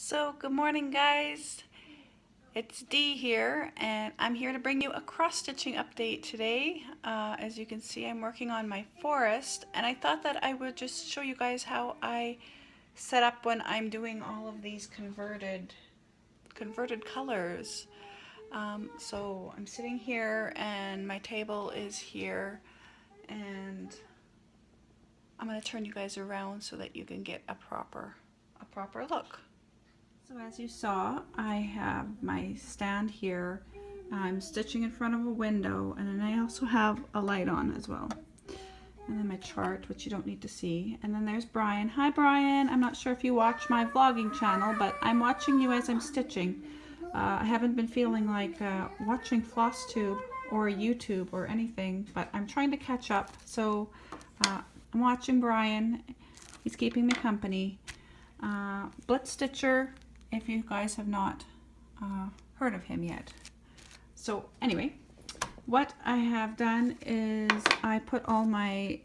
So good morning guys, it's Dee here and I'm here to bring you a cross-stitching update today. As you can see, I'm working on my forest and I thought that I would just show you guys how I set up when I'm doing all of these converted colors. So I'm sitting here and my table is here and I'm going to turn you guys around so that you can get a proper look. So as you saw, I have my stand here. I'm stitching in front of a window, and then I also have a light on as well. And then my chart, which you don't need to see. And then there's Brian. Hi Brian, I'm not sure if you watch my vlogging channel, but I'm watching you as I'm stitching. I haven't been feeling like watching Flosstube or YouTube or anything, but I'm trying to catch up. So I'm watching Brian. He's keeping me company. Blitz Stitcher, if you guys have not heard of him yet. So anyway, what I have done is I put all my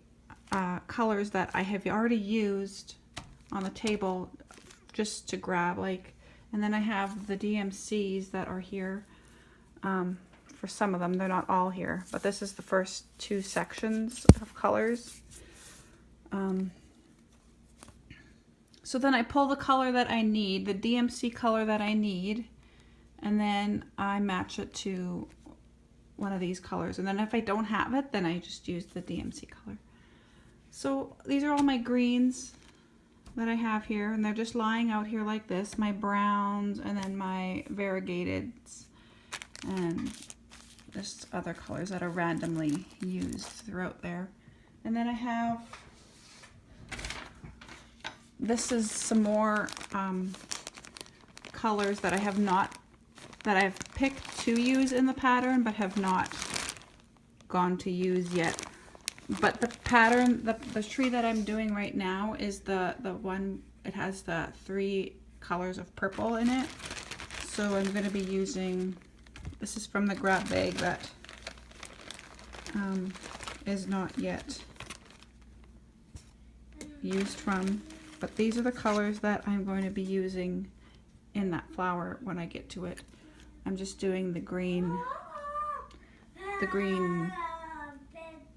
colors that I have already used on the table just to grab, and then I have the DMCs that are here. For some of them, they're not all here, but this is the first two sections of colors. So then I pull the color that I need, the DMC color that I need, and then I match it to one of these colors. And then if I don't have it, then I just use the DMC color. So these are all my greens that I have here, and they're just lying out here like this. My browns, and then my variegateds, and just other colors that are randomly used throughout there. And then I have, this is some more colors that I have not, that I've picked to use in the pattern but have not gone to use yet. But the pattern, the tree that I'm doing right now is the one, it has the 3 colors of purple in it. So I'm going to be using, this is from the grab bag that is not yet used from. But these are the colors that I'm going to be using in that flower when I get to it. I'm just doing the green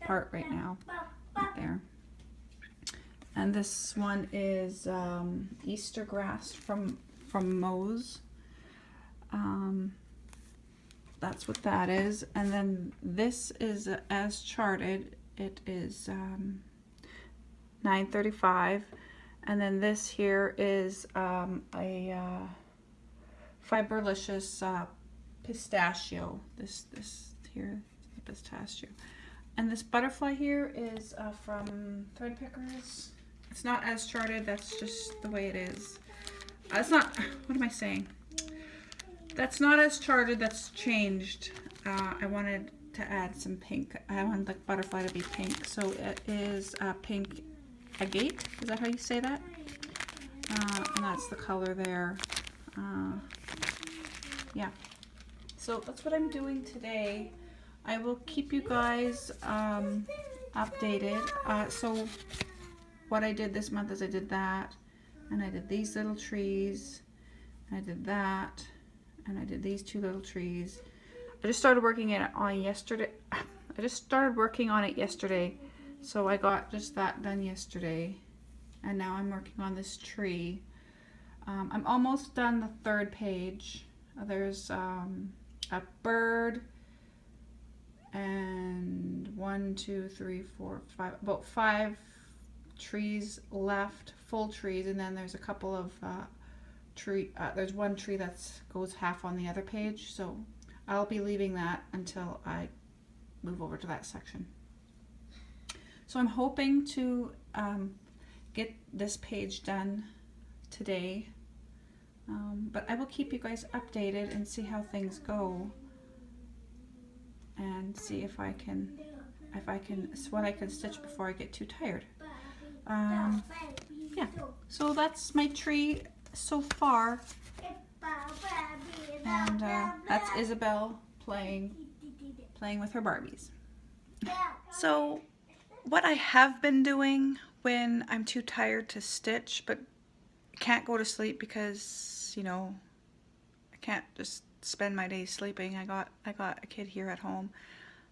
part right now, right there. And this one is Easter grass from Moe's. That's what that is. And then this is as charted. It is 9:35. And then this here is a Fiberlicious pistachio. This here is the pistachio. And this butterfly here is from Thread Pickers. It's not as charted, that's just the way it is. It's not, what am I saying? That's not as charted, that's changed. I wanted to add some pink. I wanted the butterfly to be pink. So it is pink agate, is that how you say that? And that's the color there. Yeah, so that's what I'm doing today. I will keep you guys updated. So what I did this month is I did that, and I did these little trees, I did that, and I did these 2 little trees. I just started working on yesterday. I just started working on it yesterday. So I got just that done yesterday, and now I'm working on this tree. I'm almost done the 3rd page. There's a bird and 1, 2, 3, 4, 5, about 5 trees left, full trees, and then there's a couple of there's one tree that goes half on the other page. So I'll be leaving that until I move over to that section. So I'm hoping to get this page done today, but I will keep you guys updated and see how things go, and see if I can what I can stitch before I get too tired. Yeah, so that's my tree so far, and that's Isabel playing with her Barbies. So what I have been doing when I'm too tired to stitch but can't go to sleep because you know, I can't just spend my days sleeping. I got a kid here at home.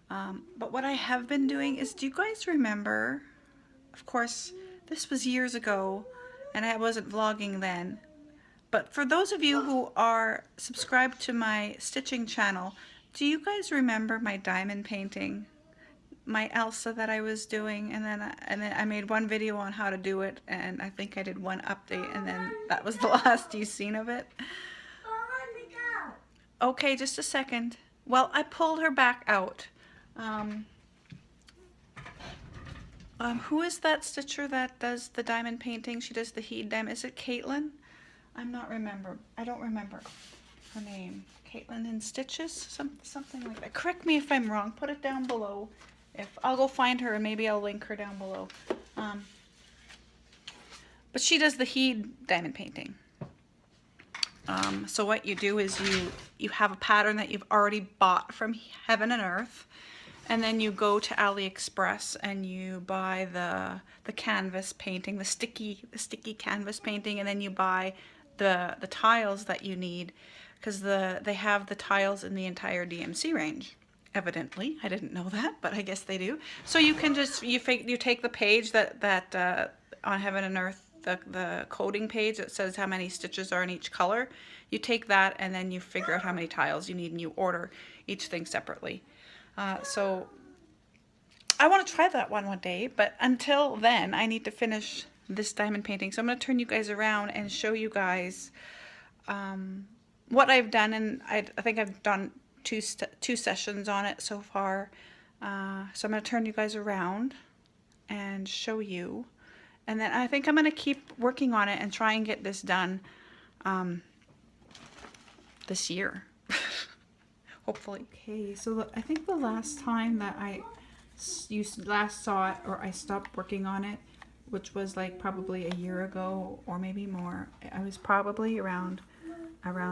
But what I have been doing is, do you guys remember, of course, this was years ago and I wasn't vlogging then, but for those of you who are subscribed to my stitching channel, do you guys remember my diamond painting? My Elsa that I was doing, and then I made one video on how to do it, and I think I did one update, and then that was the last you've seen of it. Okay, just a second. Well, I pulled her back out. Who is that stitcher that does the diamond painting? She does the Heed diamond. Is it Caitlin? I don't remember her name. Caitlin in Stitches? Something like that. Correct me if I'm wrong. Put it down below. I'll go find her and maybe I'll link her down below. But she does the Heed diamond painting. So what you do is you have a pattern that you've already bought from Heaven and Earth, and then you go to AliExpress and you buy the canvas painting, the sticky canvas painting, and then you buy the tiles that you need, because they have the tiles in the entire DMC range. Evidently, I didn't know that, but I guess they do. So you can just you take the page that on Heaven and Earth, the coding page that says how many stitches are in each color. You take that and then you figure out how many tiles you need, and you order each thing separately. So I want to try that one day, but until then I need to finish this diamond painting. So I'm going to turn you guys around and show you guys what I've done, and I think I've done two sessions on it so far. So I'm going to turn you guys around and show you, and then I think I'm going to keep working on it and try and get this done this year. Hopefully. Okay, so I think the last time that you last saw it, or I stopped working on it, which was like probably a year ago or maybe more, I was probably around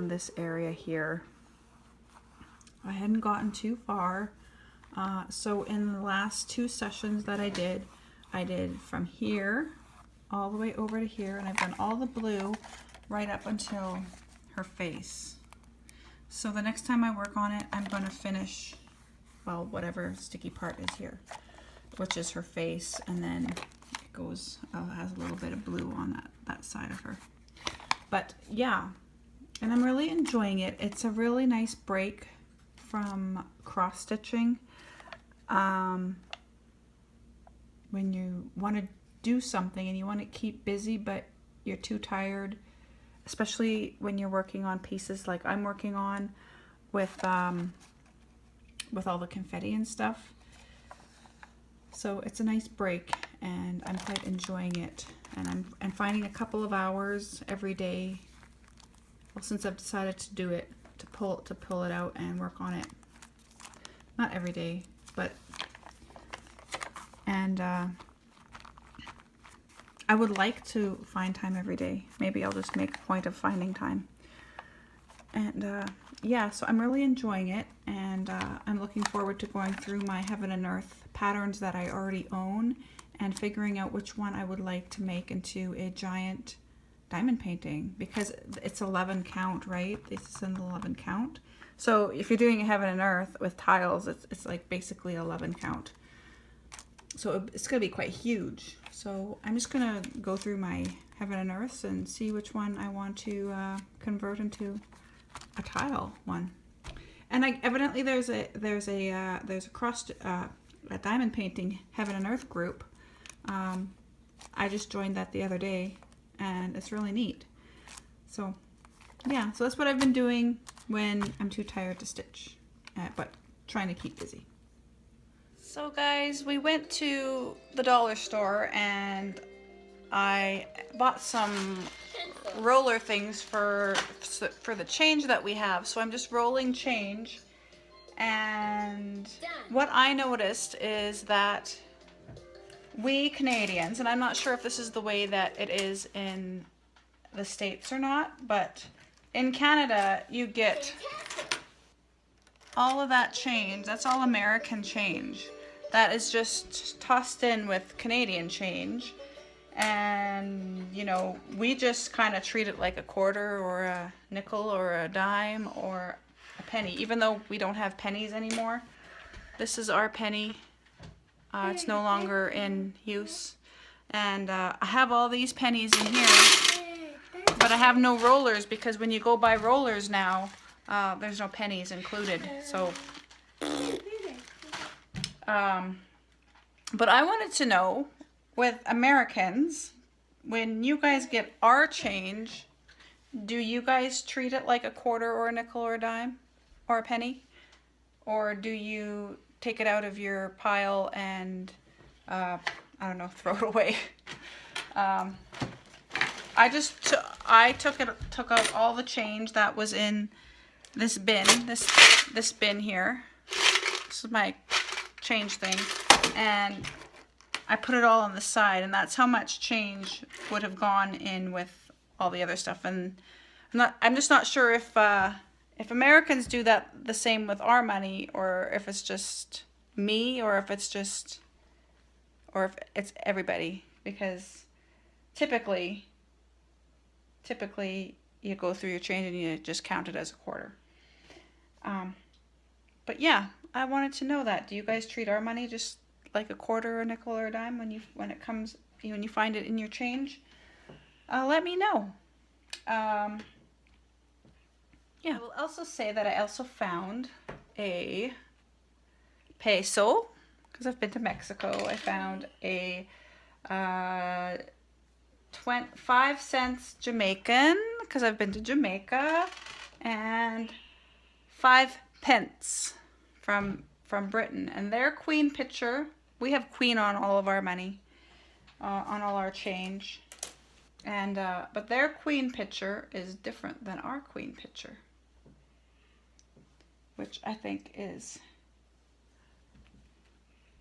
this area here. I hadn't gotten too far. So in the last two sessions that I did from here all the way over to here, and I've done all the blue right up until her face. So the next time I work on it, I'm going to finish, well, whatever sticky part is here, which is her face, and then it goes, has a little bit of blue on that side of her. But yeah, and I'm really enjoying it. It's a really nice break from cross stitching. When you want to do something and you want to keep busy, but you're too tired, especially when you're working on pieces like I'm working on with all the confetti and stuff. So it's a nice break, and I'm quite enjoying it. And I'm finding a couple of hours every day, well, since I've decided to do it, to pull it out and work on it. Not every day, but I would like to find time every day. Maybe I'll just make a point of finding time. And yeah, so I'm really enjoying it, and I'm looking forward to going through my Heaven and Earth patterns that I already own and figuring out which one I would like to make into a giant diamond painting, because it's 11 count, right? This is an 11 count. So if you're doing a Heaven and Earth with tiles, it's like basically 11 count. So it's going to be quite huge. So I'm just going to go through my Heaven and Earths and see which one I want to convert into a tile one. And evidently there's a diamond painting Heaven and Earth group. I just joined that the other day, and it's really neat. So yeah, so that's what I've been doing when I'm too tired to stitch, but trying to keep busy. So guys, we went to the dollar store and I bought some roller things for the change that we have. So I'm just rolling change, and what I noticed is that we Canadians, and I'm not sure if this is the way that it is in the States or not, but in Canada you get all of that change. That's all American change. That is just tossed in with Canadian change, And, you know, we just kind of treat it like a quarter or a nickel or a dime or a penny, even though we don't have pennies anymore. This is our penny. It's no longer in use. And I have all these pennies in here, but I have no rollers because when you go buy rollers now, there's no pennies included. So, but I wanted to know, with Americans, when you guys get our change, do you guys treat it like a quarter or a nickel or a dime or a penny? Or do you take it out of your pile and, I don't know, throw it away? I took out all the change that was in this bin, this bin here. This is my change thing. And I put it all on the side, and that's how much change would have gone in with all the other stuff. And I'm just not sure if Americans do that the same with our money, or if it's just me, or if it's everybody. Because typically you go through your change and you just count it as a quarter. But yeah, I wanted to know that. Do you guys treat our money just like a quarter, or a nickel, or a dime when you find it in your change? Let me know. Yeah. I will also say that I also found a peso, because I've been to Mexico. I found a 5 cents Jamaican, because I've been to Jamaica, and 5 pence from Britain. And their Queen picture, we have Queen on all of our money, on all our change. And but their Queen picture is different than our Queen picture, which I think is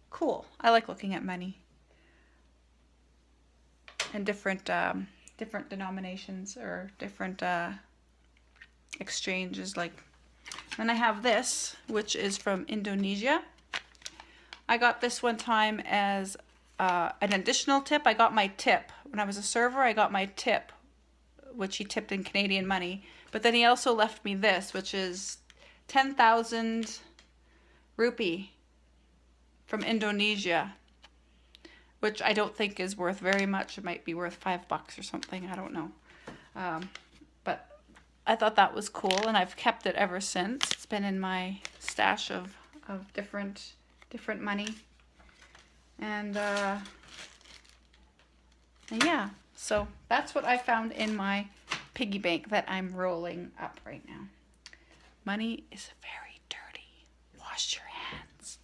cool. I like looking at money and different denominations, or different exchanges. Like, then I have this, which is from Indonesia. I got this one time as an additional tip. I got my tip when I was a server. I got my tip, which he tipped in Canadian money. But then he also left me this, which is 10,000 rupee from Indonesia, which I don't think is worth very much. It might be worth $5 or something. I don't know. But I thought that was cool, and I've kept it ever since. It's been in my stash of different money. And yeah, so that's what I found in my piggy bank that I'm rolling up right now. Money is very dirty. Wash your hands.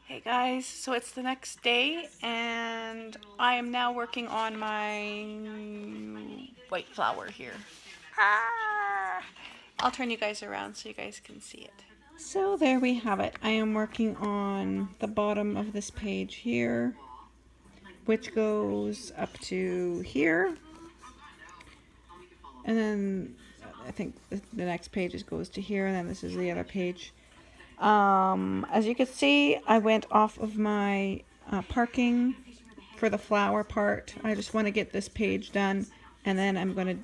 Hey guys, so it's the next day, and I am now working on my white flower here. I'll turn you guys around so you guys can see it. So there we have it. I am working on the bottom of this page here, which goes up to here. And then I think the next page goes to here, and then this is the other page. As you can see, I went off of my parking for the flower part. I just want to get this page done, and then I'm going to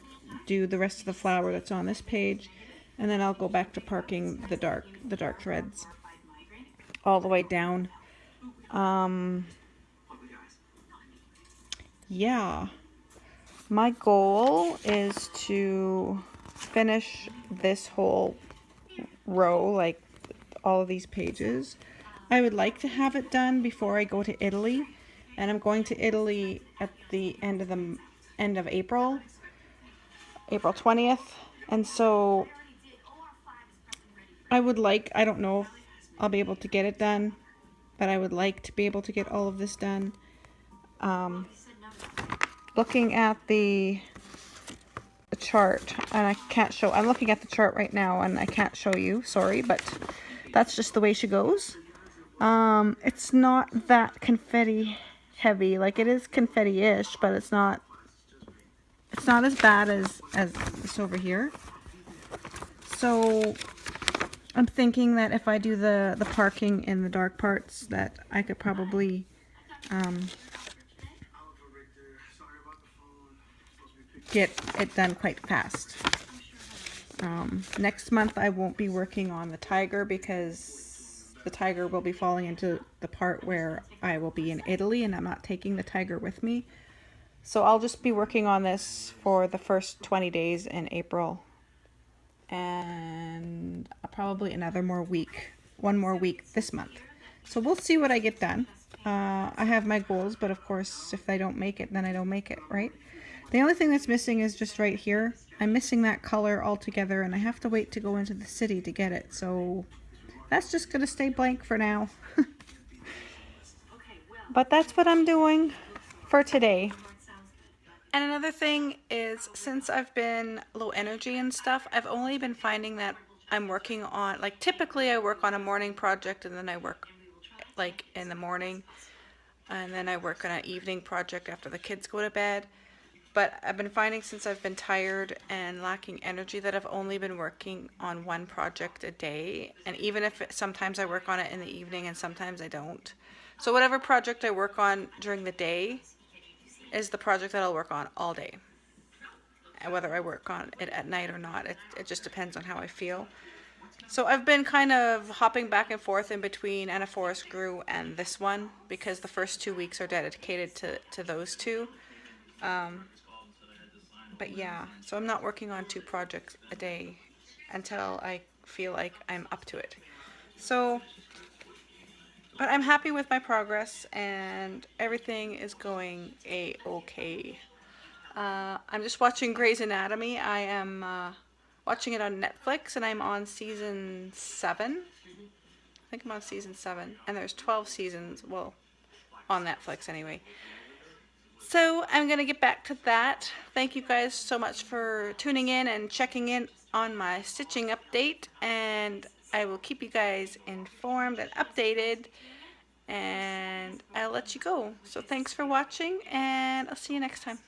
do the rest of the flower that's on this page, and then I'll go back to parking the dark threads all the way down. Yeah, my goal is to finish this whole row, like all of these pages. I would like to have it done before I go to Italy, and I'm going to Italy at the end of April 20th, and so I don't know if I'll be able to get it done, but I would like to be able to get all of this done. Looking at the chart, and I can't show, I'm looking at the chart right now and I can't show you, sorry, but that's just the way she goes. It's not that confetti heavy. Like, it is confetti-ish, but it's not as bad as this over here. So I'm thinking that if I do the parking in the dark parts, that I could probably get it done quite fast. Next month I won't be working on the tiger because the tiger will be falling into the part where I will be in Italy and I'm not taking the tiger with me. So I'll just be working on this for the first 20 days in April and probably one more week this month. So we'll see what I get done. I have my goals, but of course if I don't make it, then I don't make it, right? The only thing that's missing is just right here. I'm missing that color altogether and I have to wait to go into the city to get it. So that's just going to stay blank for now. But that's what I'm doing for today. And another thing is, since I've been low energy and stuff, I've only been finding that I'm working on, like typically I work on a morning project and then I work like in the morning and then I work on an evening project after the kids go to bed. But I've been finding since I've been tired and lacking energy that I've only been working on one project a day. And even if sometimes I work on it in the evening and sometimes I don't. So whatever project I work on during the day is the project that I'll work on all day. And whether I work on it at night or not, it just depends on how I feel. So I've been kind of hopping back and forth in between And a Forest Grew and this one because the first 2 weeks are dedicated to those two. But yeah, so I'm not working on 2 projects a day until I feel like I'm up to it. So, but I'm happy with my progress and everything is going a-okay. I'm just watching Grey's Anatomy. I am watching it on Netflix and I'm on season 7. I think I'm on season 7 and there's 12 seasons, well, on Netflix anyway. So I'm going to get back to that. Thank you guys so much for tuning in and checking in on my stitching update. And I will keep you guys informed and updated. And I'll let you go. So thanks for watching and I'll see you next time.